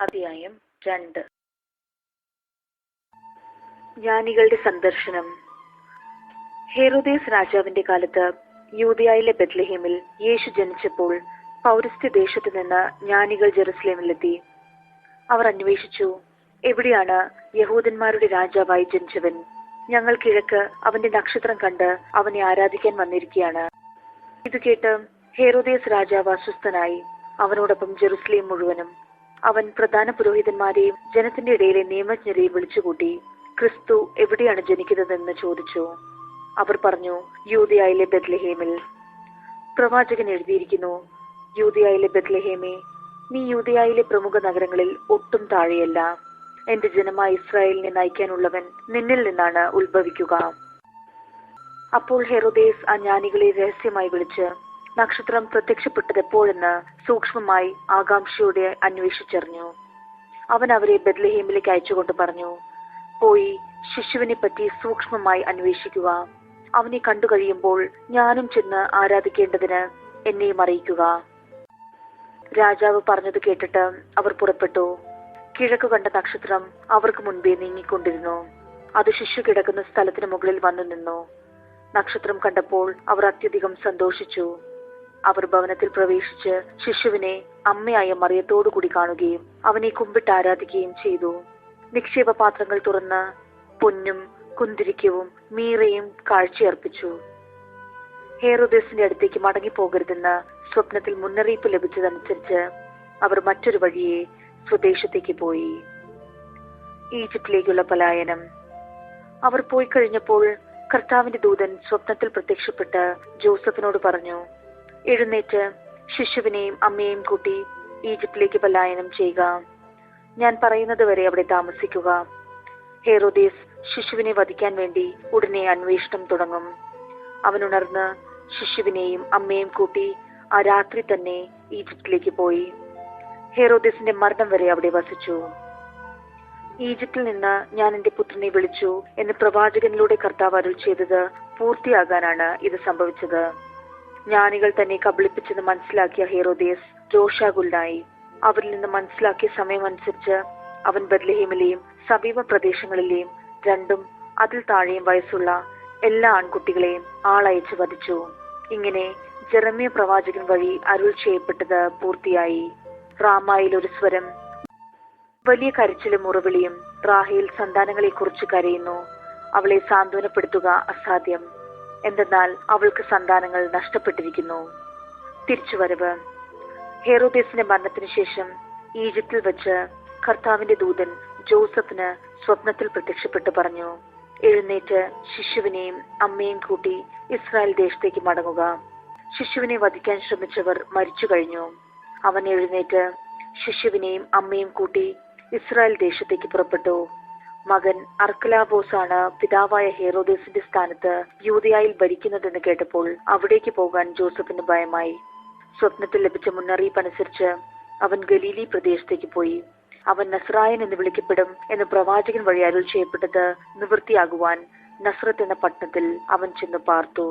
അധ്യായം 2. ജ്ഞാനികളുടെ സന്ദർശനം. ഹെരോദേസ് രാജാവിന്റെ കാലത്ത് യൂദയായിലെ ബെത്ലഹേമിൽ യേശു ജനിച്ചപ്പോൾ പൗരസ്ത്യ ദേശത്തു നിന്ന് ജ്ഞാനികൾ ജെറുസലേമിലെത്തി. അവർ അന്വേഷിച്ചു, എവിടെയാണ് യഹൂദന്മാരുടെ രാജാവായി ജനിച്ചവൻ? ഞങ്ങൾ കിഴക്ക് അവന്റെ നക്ഷത്രം കണ്ട് അവനെ ആരാധിക്കാൻ വന്നിരിക്കുകയാണ്. ഇത് കേട്ട് ഹെരോദേസ് രാജാവ് അസ്വസ്ഥനായി. അവനോടൊപ്പം ജെറുസലേം മുഴുവനും. അവൻ പ്രധാന പുരോഹിതന്മാരെയും ജനത്തിന്റെ ഇടയിലെ നിയമജ്ഞരെയും വിളിച്ചുകൂട്ടി ക്രിസ്തു എവിടെയാണ് ജനിക്കുന്നതെന്ന് ചോദിച്ചു. അവർ പറഞ്ഞു, യൂദയായിലെ ബെത്ലഹേമിൽ. പ്രവാചകൻ എഴുതിയിരിക്കുന്നു, യൂദയായിലെ ബെത്ലഹേമേ, നീ യൂദയായിലെ പ്രമുഖ നഗരങ്ങളിൽ ഒട്ടും താഴെയല്ല. എന്റെ ജനമായ ഇസ്രായേലിനെ നയിക്കാനുള്ളവൻ നിന്നിൽ നിന്നാണ് ഉത്ഭവിക്കുക. അപ്പോൾ ഹെരോദേസ് ആ ജ്ഞാനികളെ രഹസ്യമായി വിളിച്ച് നക്ഷത്രം പ്രത്യക്ഷപ്പെട്ടത് എപ്പോഴെന്ന് സൂക്ഷ്മമായി ആകാംക്ഷയോടെ അന്വേഷിച്ചറിഞ്ഞു. അവൻ അവരെ ബെത്ലഹേമിലേക്ക് അയച്ചുകൊണ്ട് പറഞ്ഞു, പോയി ശിശുവിനെ പറ്റി സൂക്ഷ്മമായി അന്വേഷിക്കുക. അവനെ കണ്ടു കഴിയുമ്പോൾ ഞാനും ചെന്ന് ആരാധിക്കേണ്ടതിന് എന്നെയും അറിയിക്കുക. രാജാവ് പറഞ്ഞത് കേട്ടിട്ട് അവർ പുറപ്പെട്ടു. കിഴക്കു കണ്ട നക്ഷത്രം അവർക്ക് മുൻപേ നീങ്ങിക്കൊണ്ടിരുന്നു. അത് ശിശു കിടക്കുന്ന സ്ഥലത്തിന് മുകളിൽ വന്നു നിന്നു. നക്ഷത്രം കണ്ടപ്പോൾ അവർ അത്യധികം സന്തോഷിച്ചു. അവർ ഭവനത്തിൽ പ്രവേശിച്ച് ശിശുവിനെ അമ്മയായ മറിയത്തോടുകൂടി കാണുകയും അവനെ കുമ്പിട്ട് ആരാധിക്കുകയും ചെയ്തു. നിക്ഷേപ പാത്രങ്ങൾ തുറന്ന് പൊന്നും കുന്തിരിക്കവും മീറയും കാഴ്ചയർപ്പിച്ചു. ഹെരോദേസിന്റെ അടുത്തേക്ക് മടങ്ങിപ്പോകരുതെന്ന് സ്വപ്നത്തിൽ മുന്നറിയിപ്പ് ലഭിച്ചതനുസരിച്ച് അവർ മറ്റൊരു വഴിയെ സ്വദേശത്തേക്ക് പോയി. ഈജിപ്തിലേക്കുള്ള പലായനം. അവർ പോയി കഴിഞ്ഞപ്പോൾ കർത്താവിന്റെ ദൂതൻ സ്വപ്നത്തിൽ പ്രത്യക്ഷപ്പെട്ട് ജോസഫിനോട് പറഞ്ഞു, എഴുന്നേറ്റ് ശിശുവിനെയും അമ്മയെയും കൂട്ടി ഈജിപ്തിലേക്ക് പലായനം ചെയ്യുക. ഞാൻ പറയുന്നത് വരെ അവിടെ താമസിക്കുക. ഹെരോദേസ് ശിശുവിനെ വധിക്കാൻ വേണ്ടി ഉടനെ അന്വേഷണം തുടങ്ങും. അവൻ ഉണർന്ന് ശിശുവിനെയും അമ്മയെയും കൂട്ടി ആ രാത്രി തന്നെ ഈജിപ്തിലേക്ക് പോയി. ഹെരോദേസിന്റെ മരണം വരെ അവിടെ വസിച്ചു. ഈജിപ്തിൽ നിന്ന് ഞാൻ എന്റെ പുത്രനെ വിളിച്ചു എന്ന് പ്രവാചകനിലൂടെ കർത്താവ് അരുൾ ചെയ്തത് പൂർത്തിയാകാനാണ് ഇത് സംഭവിച്ചത്. ജ്ഞാനികൾ തന്നെ കബളിപ്പിച്ചെന്ന് മനസ്സിലാക്കിയ ഹെരോദേസ് രോഷാകുലനായി. അവരിൽ നിന്ന് മനസ്സിലാക്കിയ സമയമനുസരിച്ച് അവൻ ബെത്ലഹേമിലെയും സമീപ പ്രദേശങ്ങളിലെയും 2 അതിൽ താഴെയും വയസ്സുള്ള എല്ലാ ആൺകുട്ടികളെയും ആളയച്ച് വധിച്ചു. ഇങ്ങനെ ജെറമ്യ പ്രവാചകൻ വഴി അരുൾ ചെയ്യപ്പെട്ടത് പൂർത്തിയായി. റാമായിൽ ഒരു സ്വരം, വലിയ കരച്ചിലും മുറവിളിയും. റാഹേൽ സന്താനങ്ങളെ കുറിച്ച് കരയുന്നു. അവളെ സാന്ത്വനപ്പെടുത്തുക അസാധ്യം. എന്തെന്നാൽ അവൾക്ക് സന്താനങ്ങൾ നഷ്ടപ്പെട്ടിരിക്കുന്നു. തിരിച്ചുവരവ്. ഹെരോദേസിന്റെ മരണത്തിന് ശേഷം ഈജിപ്തിൽ വെച്ച് കർത്താവിന്റെ ദൂതൻ ജോസഫിന് സ്വപ്നത്തിൽ പ്രത്യക്ഷപ്പെട്ട് പറഞ്ഞു, എഴുന്നേറ്റ് ശിശുവിനെയും അമ്മയെയും കൂട്ടി ഇസ്രായേൽ ദേശത്തേക്ക് മടങ്ങുക. ശിശുവിനെ വധിക്കാൻ ശ്രമിച്ചവർ മരിച്ചു കഴിഞ്ഞു. അവൻ എഴുന്നേറ്റ് ശിശുവിനെയും അമ്മയും കൂട്ടി ഇസ്രായേൽ ദേശത്തേക്ക് പുറപ്പെട്ടു. മകൻ അർക്കലാബോസാണ് പിതാവായ ഹെരോദേസിന്റെ സ്ഥാനത്ത് യൂദയായിൽ ഭരിക്കുന്നതെന്ന് കേട്ടപ്പോൾ അവിടേക്ക് പോകാൻ ജോസഫിന് ഭയമായി. സ്വപ്നത്തിൽ ലഭിച്ച മുന്നറിയിപ്പ് അനുസരിച്ച് അവൻ ഗലീലി പ്രദേശത്തേക്ക് പോയി. അവൻ നസ്രായൻ എന്ന് വിളിക്കപ്പെടും എന്ന് പ്രവാചകൻ വഴി അരുൾ ചെയ്യപ്പെട്ടത് നിവൃത്തിയാകുവാൻ നസ്രത്ത് എന്ന പട്ടണത്തിൽ അവൻ ചെന്ന് പാർത്തു.